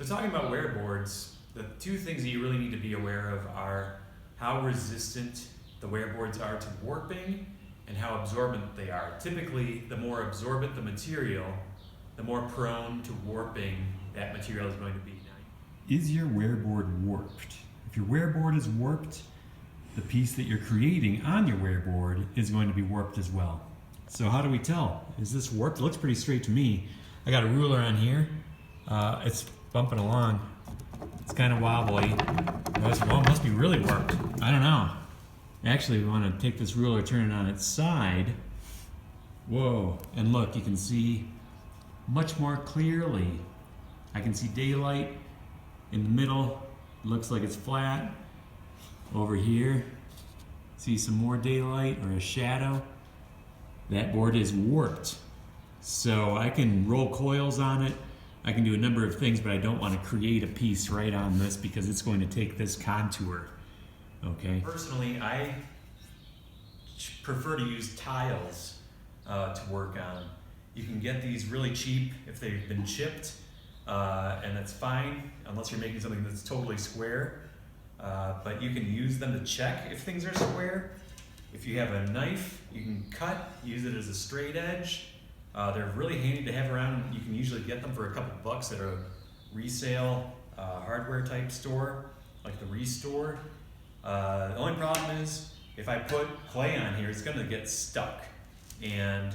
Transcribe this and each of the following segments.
talking about wear boards, the two things that you really need to be aware of are how resistant the wear boards are to warping and how absorbent they are. Typically, the more absorbent the material, the more prone to warping that material is going to be. Is your wear board warped? If your wear board is warped, the piece that you're creating on your wear board is going to be warped as well. So how do we tell? Is this warped? It looks pretty straight to me. I got a ruler on here. It's bumping along. It's kind of wobbly. Well, it must be really warped. I don't know. Actually, we want to take this ruler, turn it on its side. Whoa, and look, you can see much more clearly. I can see daylight in the middle. It looks like it's flat. Over here, see some more daylight or a shadow. That board is warped. So I can roll coils on it. I can do a number of things, but I don't want to create a piece right on this because it's going to take this contour. Okay. Personally, I prefer to use tiles to work on. You can get these really cheap if they've been chipped, and that's fine unless you're making something that's totally square. But you can use them to check if things are square. If you have a knife, you can cut, use it as a straight edge. They're really handy to have around. You can usually get them for a couple bucks at a resale hardware type store, like the Restore. The only problem is if I put clay on here, it's going to get stuck. And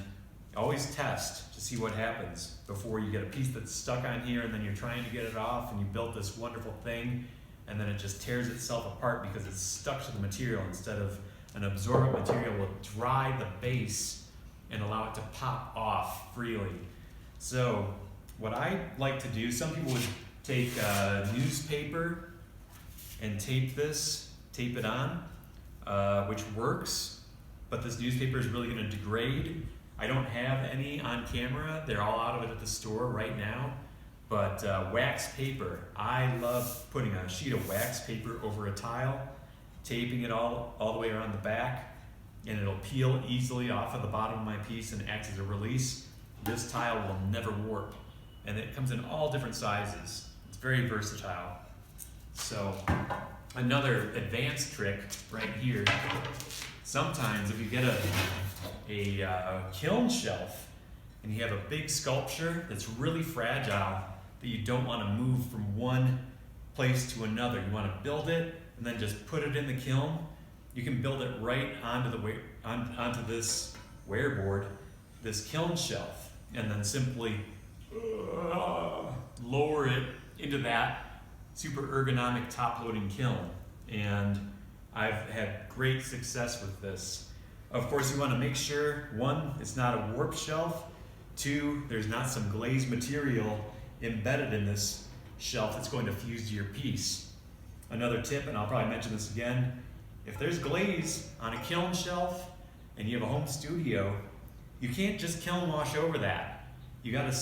always test to see what happens before you get a piece that's stuck on here and then you're trying to get it off and you built this wonderful thing and then it just tears itself apart because it's stuck to the material instead of an absorbent material will dry the base and allow it to pop off freely. So what I like to do, some people would take newspaper and tape it on, which works, but this newspaper is really going to degrade. I don't have any on camera. They're all out of it at the store right now. But wax paper, I love putting a sheet of wax paper over a tile, taping it all the way around the back, and it'll peel easily off of the bottom of my piece and acts as a release. This tile will never warp, and it comes in all different sizes. It's very versatile. So another advanced trick right here, sometimes if you get a kiln shelf and you have a big sculpture that's really fragile that you don't want to move from one place to another, you want to build it and then just put it in the kiln, you can build it right onto this wear board, this kiln shelf, and then simply lower it into that super ergonomic top-loading kiln. And I've had great success with this. Of course, you want to make sure, one, it's not a warped shelf. Two, there's not some glazed material embedded in this shelf that's going to fuse to your piece. Another tip, and I'll probably mention this again, if there's glaze on a kiln shelf and you have a home studio, you can't just kiln wash over that. You got to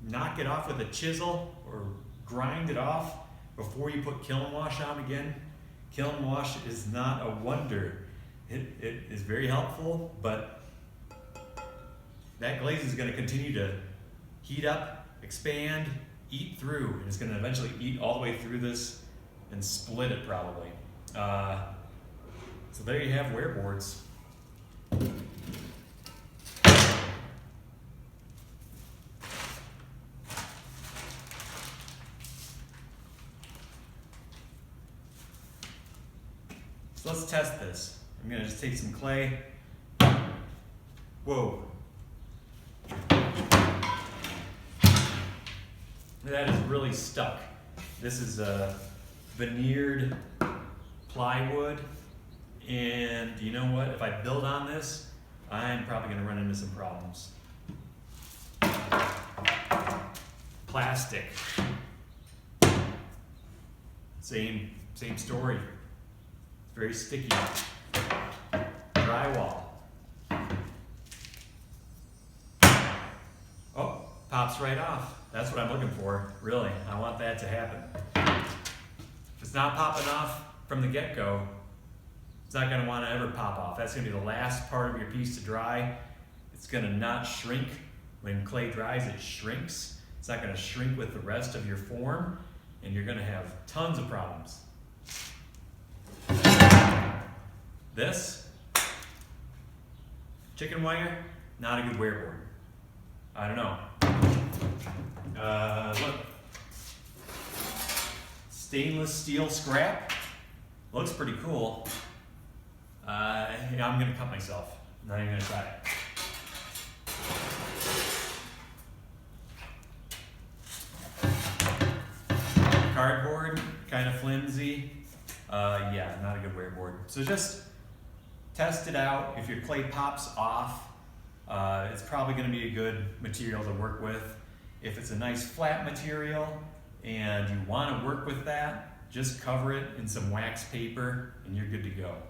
knock it off with a chisel or grind it off before you put kiln wash on again. Kiln wash is not a wonder. It is very helpful, but that glaze is going to continue to heat up, expand, eat through, and it's going to eventually eat all the way through this and split it probably. So there you have wear boards. So let's test this. I'm going to just take some clay. Whoa. That is really stuck. This is a veneered plywood, and you know what? If I build on this, I'm probably going to run into some problems. Plastic. Same story. Very sticky. Drywall. Oh, pops right off. That's what I'm looking for, really. I want that to happen. If it's not popping off from the get-go, it's not going to want to ever pop off. That's going to be the last part of your piece to dry. It's going to not shrink. When clay dries, it shrinks. It's not going to shrink with the rest of your form. and you're gonna have tons of problems. This chicken wire, not a good wear board. I don't know. Look. Stainless steel scrap. Looks pretty cool. Yeah, I'm gonna cut myself. I'm not even gonna try it. Cardboard, kind of flimsy. Yeah, not a good wear board. So just test it out. If your clay pops off, it's probably gonna be a good material to work with. If it's a nice flat material and you wanna work with that, just cover it in some wax paper and you're good to go.